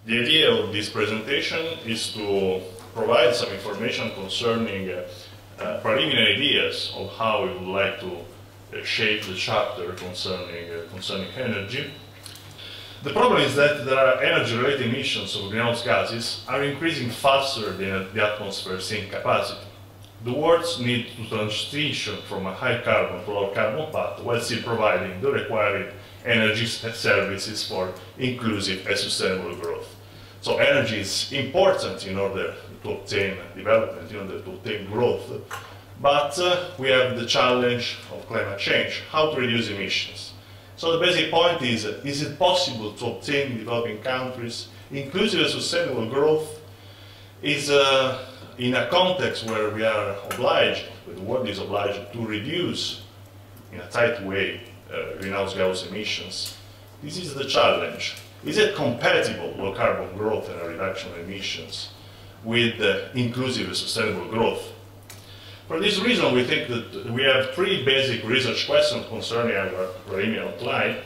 The idea of this presentation is to provide some information concerning preliminary ideas of how we would like to shape the chapter concerning energy. The problem is that there are energy-related emissions of greenhouse gases are increasing faster than the atmosphere's sink capacity. The world needs to transition from a high carbon to low carbon path while still providing the required energy services for inclusive and sustainable growth. So energy is important in order to obtain development, in order to obtain growth, but we have the challenge of climate change, how to reduce emissions. So the basic point is it possible to obtain in developing countries inclusive and sustainable growth is in a context where we are obliged, the world is obliged to reduce in a tight way greenhouse gas emissions. This is the challenge. Is it compatible, low carbon growth and a reduction of emissions, with inclusive and sustainable growth? For this reason, we think that we have three basic research questions concerning our preliminary outline.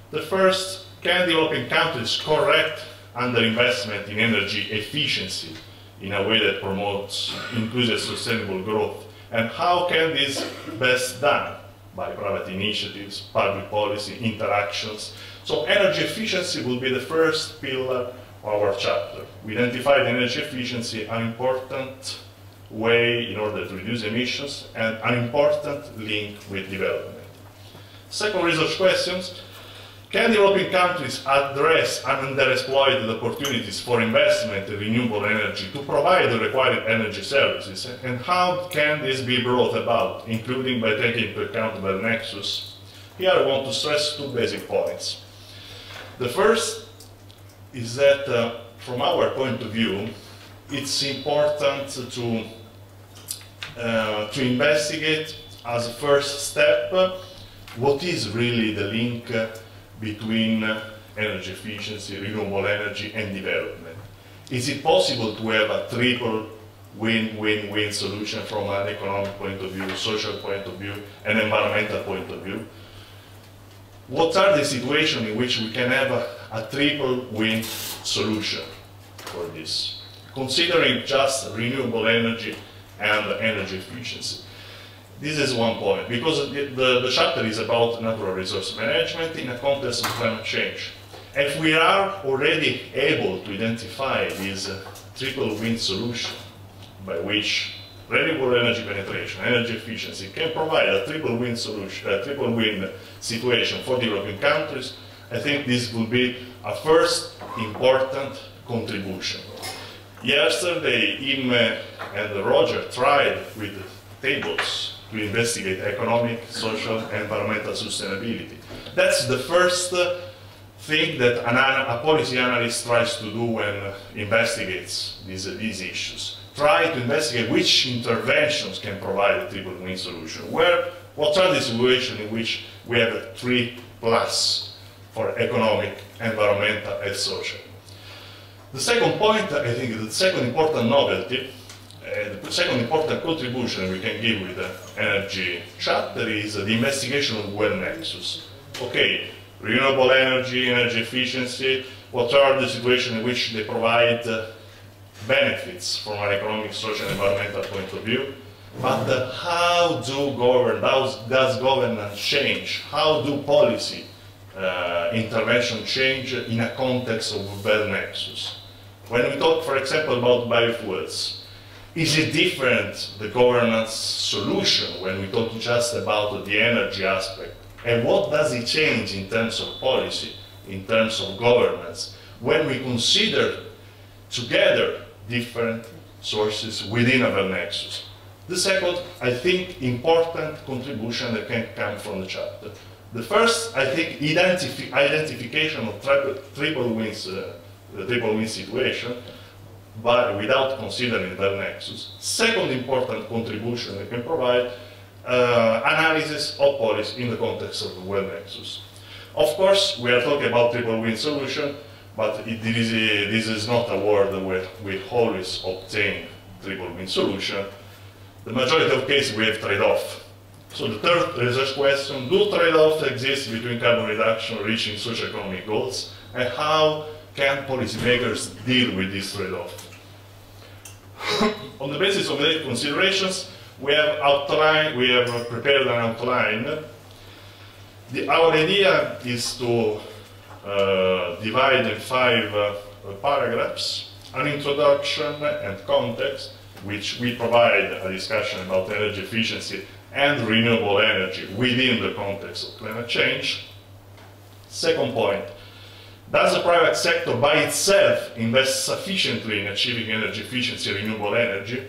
The first, can developing countries correct underinvestment in energy efficiency in a way that promotes inclusive sustainable growth? And how can this best done? By private initiatives, public policy, interactions. So energy efficiency will be the first pillar of our chapter. We identified energy efficiency an important way in order to reduce emissions and an important link with development. Second research questions. Can developing countries address underexploited opportunities for investment in renewable energy to provide the required energy services? And how can this be brought about, including by taking into account the nexus? Here I want to stress two basic points. The first is that from our point of view, it's important to investigate as a first step what is really the link between energy efficiency, renewable energy and development. Is it possible to have a triple win-win-win solution from an economic point of view, social point of view, and environmental point of view? What are the situations in which we can have a triple win solution for this, considering just renewable energy and energy efficiency? This is one point, because the chapter is about natural resource management in a context of climate change. If we are already able to identify this triple win solution by which renewable energy penetration, energy efficiency can provide a triple win solution, a triple win situation for developing countries, I think this will be a first important contribution. Yesterday, Im and Roger tried with tables to investigate economic, social, and environmental sustainability. That's the first thing that a policy analyst tries to do when investigates these issues. Try to investigate which interventions can provide a triple win solution. What are the situations in which we have a 3+ for economic, environmental, and social? The second point, I think the second important novelty, the second important contribution we can give with the energy chapter is the investigation of well nexus. Okay, renewable energy, energy efficiency, what are the situations in which they provide benefits from an economic, social, and environmental point of view, but how does governance change? How do policy intervention change in a context of well nexus? When we talk, for example, about biofuels, is it different, the governance solution, when we talk just about the energy aspect? And what does it change in terms of policy, in terms of governance, when we consider together different sources within a nexus? The second, I think, important contribution that can come from the chapter. The first, I think, identification of triple win situation, but without considering the nexus. Second important contribution they can provide, analysis of policy in the context of the well nexus. Of course, we are talking about triple win solution, but this is not a world where we always obtain triple win solution. The majority of cases we have trade-off. So the third research question, do trade-offs exist between carbon reduction reaching socio-economic goals, and how can policymakers deal with this trade-off? On the basis of the considerations, we have prepared an outline. Our idea is to divide in 5 paragraphs: an introduction and context, which we provide a discussion about energy efficiency and renewable energy within the context of climate change. Second point, does the private sector by itself invest sufficiently in achieving energy efficiency and renewable energy?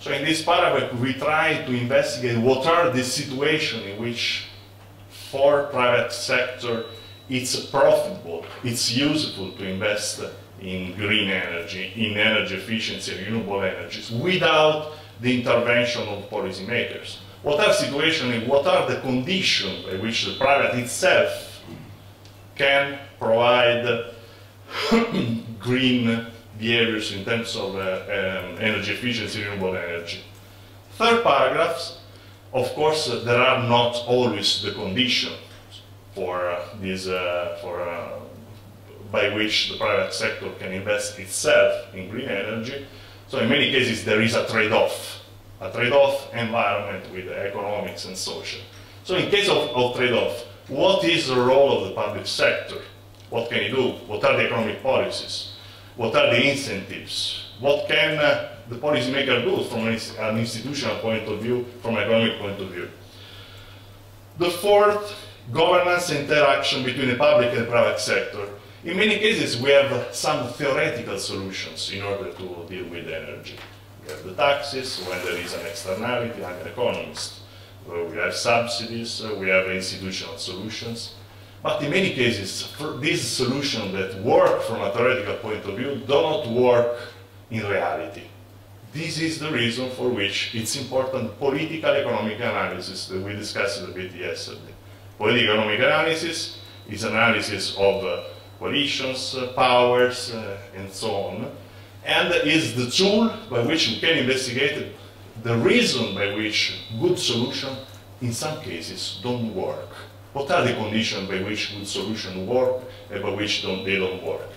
So in this paragraph, we try to investigate what are the situations in which for private sector it's profitable, it's useful to invest in green energy, in energy efficiency and renewable energies without the intervention of policymakers. What are situations, what are the conditions by which the private itself can provide green behaviors in terms of energy efficiency, renewable energy. Third paragraphs, of course, there are not always the conditions for this, by which the private sector can invest itself in green energy. So in many cases there is a trade-off environment with economics and social. So in case of trade-off, what is the role of the public sector? What can it do? What are the economic policies? What are the incentives? What can the policymaker do from an institutional point of view, from an economic point of view? The fourth, governance interaction between the public and the private sector. In many cases, we have some theoretical solutions in order to deal with energy. We have the taxes, when there is an externality, I'm an economist. We have subsidies, we have institutional solutions. But in many cases, these solutions that work from a theoretical point of view do not work in reality. This is the reason for which it's important political economic analysis that we discussed a bit yesterday. Political economic analysis is analysis of coalitions, powers, and so on, and is the tool by which we can investigate the reason by which good solutions in some cases don't work. What are the conditions by which good solutions work and by which they don't work?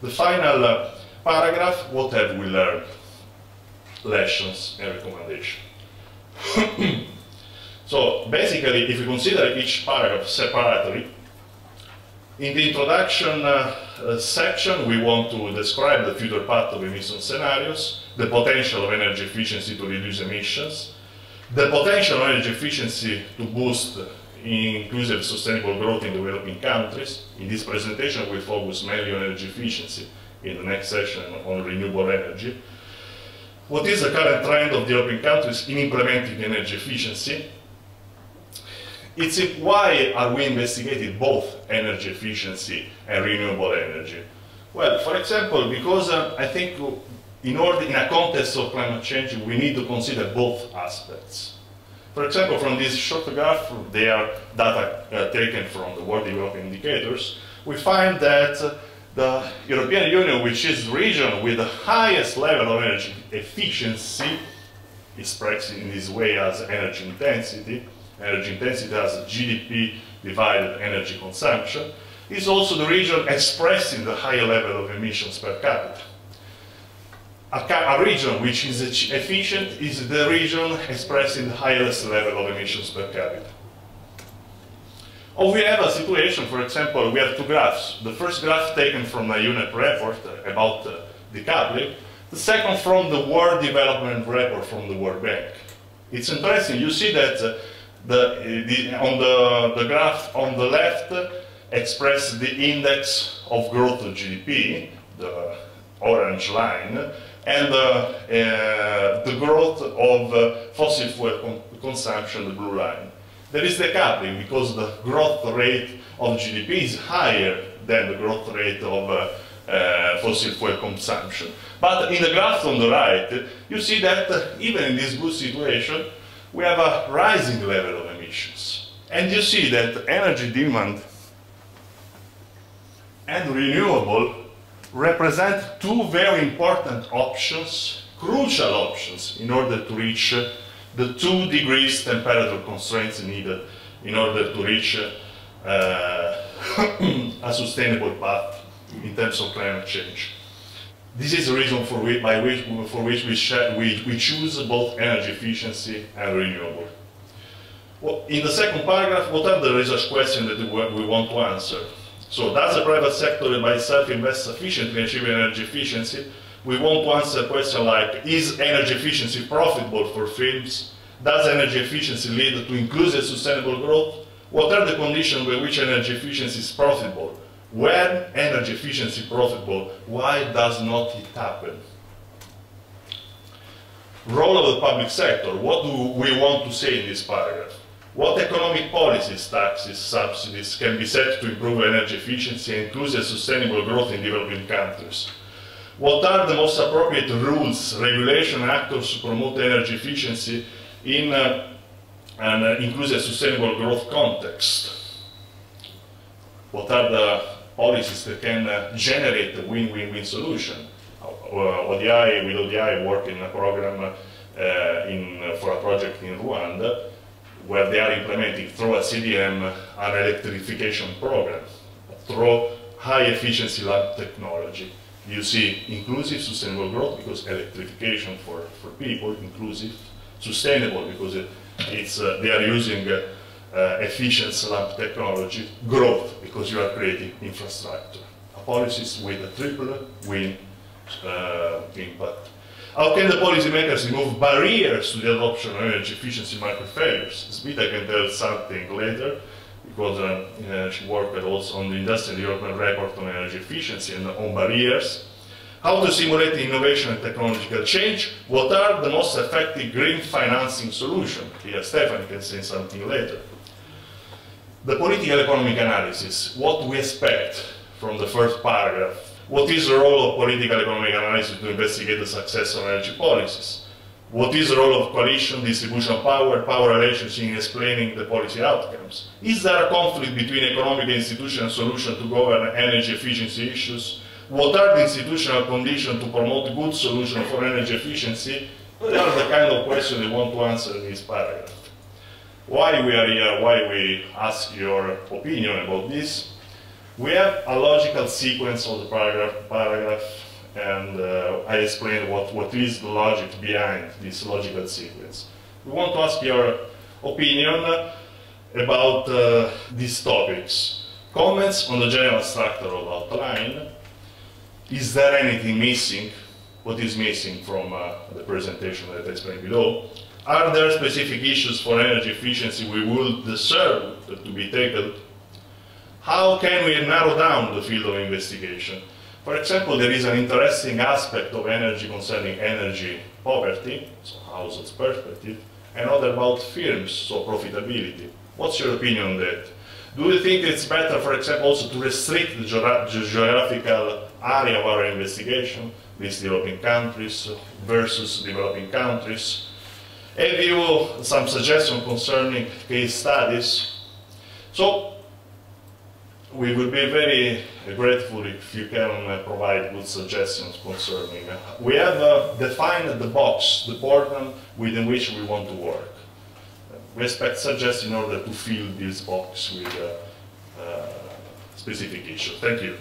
The final paragraph, what have we learned? Lessons and recommendations. So basically, if we consider each paragraph separately, in the introduction section, we want to describe the future path of emission scenarios, the potential of energy efficiency to reduce emissions, the potential of energy efficiency to boost inclusive sustainable growth in developing countries. In this presentation, we focus mainly on energy efficiency. In the next section, on renewable energy. What is the current trend of developing countries in implementing energy efficiency? Why are we investigating both energy efficiency and renewable energy? Well, for example, because I think in a context of climate change, we need to consider both aspects. For example, from this short graph, they are data taken from the World Development Indicators. We find that the European Union, which is the region with the highest level of energy efficiency, expressed in this way as energy intensity as GDP divided energy consumption, is also the region expressing the higher level of emissions per capita. A region which is efficient is the region expressing the highest level of emissions per capita. Or we have a situation, for example, we have two graphs. The first graph taken from a UNEP report about decoupling, the second from the World Development Report from the World Bank. It's interesting, you see that on the graph on the left express the index of growth of GDP, the orange line, and the growth of fossil fuel consumption, the blue line. There is decoupling because the growth rate of GDP is higher than the growth rate of fossil fuel consumption. But in the graph on the right, you see that even in this good situation, we have a rising level of emissions. And you see that energy demand and renewable represent two very important options, crucial options, in order to reach the 2 degrees temperature constraints needed in order to reach a sustainable path in terms of climate change. This is the reason for which we choose both energy efficiency and renewable. Well, in the second paragraph, what are the research questions that we want to answer? So, does the private sector by itself invest sufficiently in achieving energy efficiency? We want to answer questions like, is energy efficiency profitable for firms? Does energy efficiency lead to inclusive sustainable growth? What are the conditions by which energy efficiency is profitable? When energy efficiency is profitable, why does not it happen? Role of the public sector. What do we want to say in this paragraph? What economic policies, taxes, subsidies can be set to improve energy efficiency and inclusive sustainable growth in developing countries? What are the most appropriate rules, regulation, and actors to promote energy efficiency in an inclusive sustainable growth context? What are the policies that can generate a win-win-win solution? With ODI work in a program for a project in Rwanda, where they are implementing through a CDM an electrification program, through high efficiency lab technology. You see inclusive sustainable growth because electrification for people, inclusive, sustainable because they are using efficient slab technology, growth because you are creating infrastructure. A policies with a triple win impact. How can the policymakers remove barriers to the adoption of energy efficiency market failures? Smita can tell something later because she worked also on the Industrial Development Report on energy efficiency and on barriers. How to simulate innovation and technological change? What are the most effective green financing solutions? Here Stephanie can say something later. The political economic analysis, what we expect from the first paragraph. What is the role of political economic analysis to investigate the success of energy policies? What is the role of coalition, distribution of power, power relations in explaining the policy outcomes? Is there a conflict between economic and institutional solutions to govern energy efficiency issues? What are the institutional conditions to promote good solutions for energy efficiency? They are the kind of questions we want to answer in this paragraph. Why we are here, why we ask your opinion about this? We have a logical sequence of the paragraph and I explain what is the logic behind this logical sequence. We want to ask your opinion about these topics. Comments on the general structure of the outline. Is there anything missing? What is missing from the presentation that I explained below? Are there specific issues for energy efficiency we would deserve to be tackled? How can we narrow down the field of investigation? For example, there is an interesting aspect of energy concerning energy poverty, so households' perspective, and other about firms, so profitability. What's your opinion on that? Do you think it's better, for example, also to restrict the geographical area of our investigation, these developing countries versus developing countries? Have you some suggestions concerning case studies? So, we would be very grateful if you can provide good suggestions concerning. We have defined the box, the program within which we want to work. We expect suggestions in order to fill this box with specific issues. Thank you.